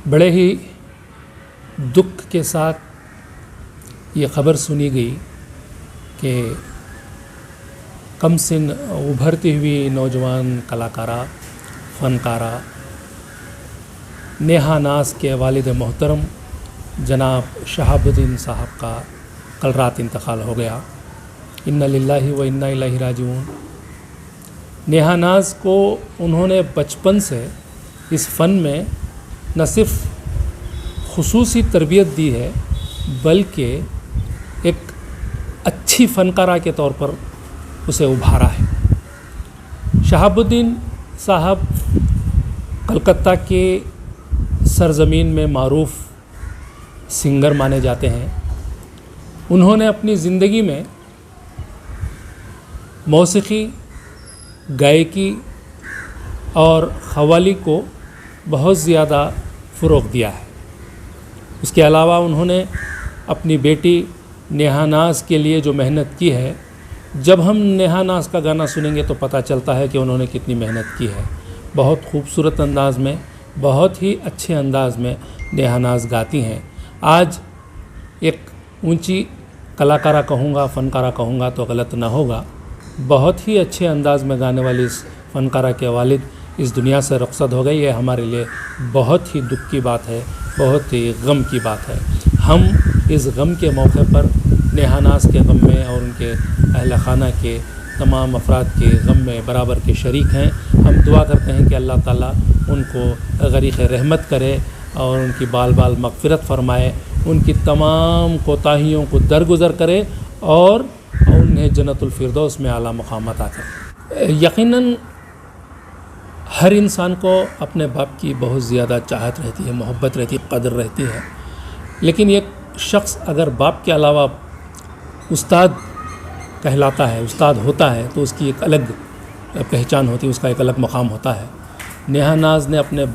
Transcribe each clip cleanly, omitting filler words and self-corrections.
بڑے ہی دکھ کے ساتھ یہ خبر سنی گئی کہ کم سن ابھرتی ہوئی نوجوان کلاکارہ فنکارہ نیہا ناز کے والد محترم جناب شہاب الدین صاحب کا کل رات انتقال ہو گیا۔ انا للہ و انا الیہ راجعون۔ نیہا ناز کو انہوں نے بچپن سے اس فن میں نہ صرف خصوصی تربیت دی ہے بلکہ ایک اچھی فنکارہ کے طور پر اسے ابھارا ہے۔ شہاب الدین صاحب کلکتہ کے سرزمین میں معروف سنگر مانے جاتے ہیں۔ انہوں نے اپنی زندگی میں موسیقی، گائیکی اور قوالی کو بہت زیادہ فروغ دیا ہے۔ اس کے علاوہ انہوں نے اپنی بیٹی نیہا ناز کے لیے جو محنت کی ہے، جب ہم نیہا ناز کا گانا سنیں گے تو پتہ چلتا ہے کہ انہوں نے کتنی محنت کی ہے۔ بہت خوبصورت انداز میں، بہت ہی اچھے انداز میں نیہا ناز گاتی ہیں۔ آج ایک اونچی کلاکارہ کہوں گا، فنکارہ کہوں گا تو غلط نہ ہوگا، بہت ہی اچھے انداز میں گانے والی اس فنکارہ کے والد اس دنیا سے رخصت ہو گئی۔ یہ ہمارے لیے بہت ہی دکھ کی بات ہے، بہت ہی غم کی بات ہے۔ ہم اس غم کے موقع پر نیہا ناز کے غم میں اور ان کے اہل خانہ کے تمام افراد کے غم میں برابر کے شریک ہیں۔ ہم دعا کرتے ہیں کہ اللہ تعالیٰ ان کو غریق رحمت کرے اور ان کی بال بال مغفرت فرمائے، ان کی تمام کوتاہیوں کو درگزر کرے اور انہیں جنت الفردوس میں اعلیٰ مقام عطا کرے۔ یقیناً ہر انسان کو اپنے باپ کی بہت زیادہ چاہت رہتی ہے، محبت رہتی ہے، قدر رہتی ہے، لیکن ایک شخص اگر باپ کے علاوہ استاد کہلاتا ہے، استاد ہوتا ہے تو اس کی ایک الگ پہچان ہوتی ہے، اس کا ایک الگ مقام ہوتا ہے۔ نیہا ناز نے اپنے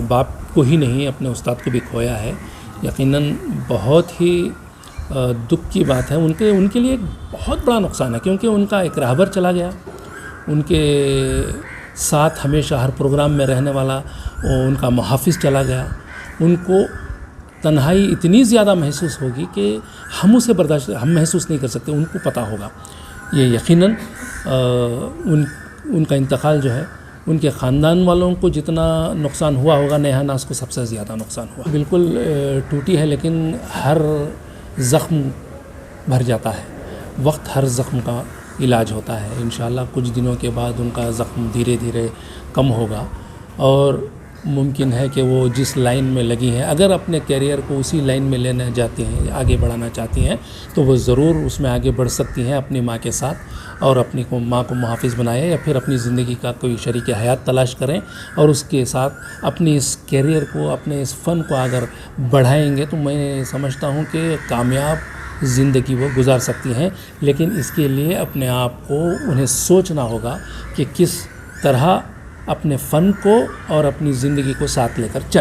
باپ کو ہی نہیں، اپنے استاد کو بھی کھویا ہے۔ یقیناً بہت ہی دکھ کی بات ہے۔ ان کے لیے ایک بہت بڑا نقصان ہے، کیونکہ ان کا ایک راہبر چلا گیا، ان کے ساتھ ہمیشہ ہر پروگرام میں رہنے والا ان کا محافظ چلا گیا۔ ان کو تنہائی اتنی زیادہ محسوس ہوگی کہ ہم محسوس نہیں کر سکتے، ان کو پتہ ہوگا۔ یہ یقیناً ان کا انتقال جو ہے، ان کے خاندان والوں کو جتنا نقصان ہوا ہوگا، نیہا ناز کو سب سے زیادہ نقصان ہوا۔ بالکل ٹوٹی ہے، لیکن ہر زخم بھر جاتا ہے، وقت ہر زخم کا علاج ہوتا ہے۔ انشاءاللہ کچھ دنوں کے بعد ان کا زخم دھیرے دھیرے کم ہوگا اور ممکن ہے کہ وہ جس لائن میں لگی ہیں، اگر اپنے کیریئر کو اسی لائن میں لینا چاہتی ہیں، آگے بڑھانا چاہتی ہیں، تو وہ ضرور اس میں آگے بڑھ سکتی ہیں اپنی ماں کے ساتھ، اور اپنی ماں کو محافظ بنائیں یا پھر اپنی زندگی کا کوئی شریک حیات تلاش کریں اور اس کے ساتھ اپنی اس کیریئر کو، اپنے اس فن کو اگر بڑھائیں گے تو میں سمجھتا ہوں کہ کامیاب زندگی وہ گزار سکتی ہیں۔ لیکن اس کے لیے اپنے آپ کو انہیں سوچنا ہوگا کہ کس طرح اپنے فن کو اور اپنی زندگی کو ساتھ لے کر چلیں۔